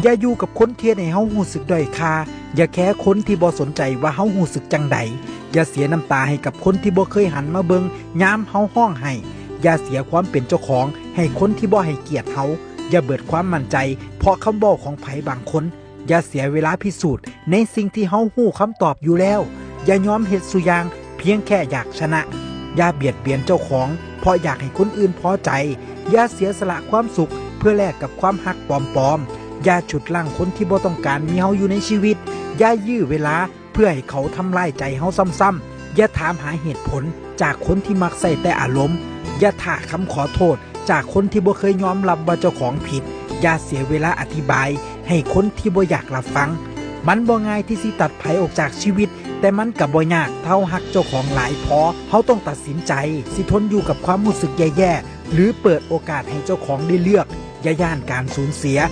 อย่าอยู่กับคนที่ให้เฮารู้สึกด้อยค่าอย่าแค่คนที่บ่สนใจว่าเฮารู้สึกจังใดอย่าเสียน้ำตาให้กับคนที่บ่เคยหันมาเบิ่งยามเฮาห้องให้อย่าเสียความเป็นเจ้าของให้คนที่บ่ให้เกียรติเฮาอย่าเบิดความมั่นใจเพราะคำบอกของไผบางคนอย่าเสียเวลาพิสูจน์ในสิ่งที่เฮาฮู้คำตอบอยู่แล้วอย่ายอมเฮ็ดซุอย่างเพียงแค่อยากชนะอย่าเบียดเบียนเจ้าของเพราะอยากให้คนอื่นพอใจอย่าเสียสละความสุขเพื่อแลกกับความฮักปลอมๆอย่าฉุดลั่งคนที่บ่ต้องการมีเฮาอยู่ในชีวิตอย่ายื้อเวลาเพื่อให้เขาทำลายใจเฮาซ้ำๆอย่าถามหาเหตุผลจากคนที่มักใส่แต่อารมณ์อย่าท่าคำขอโทษจากคนที่บ่เคยยอมรับว่าเจ้าของผิดอย่าเสียเวลาอธิบายให้คนที่บ่อยากรับฟังมันบ่ง่ายที่สิตัดไผออกจากชีวิตแต่มันก็บ่ยากเท่าฮักเจ้าของหลายพอเฮาต้องตัดสินใจสิทนอยู่กับความรู้สึกแย่ๆหรือเปิดโอกาสให้เจ้าของได้เลือกอย่าย่านการสูญเสีย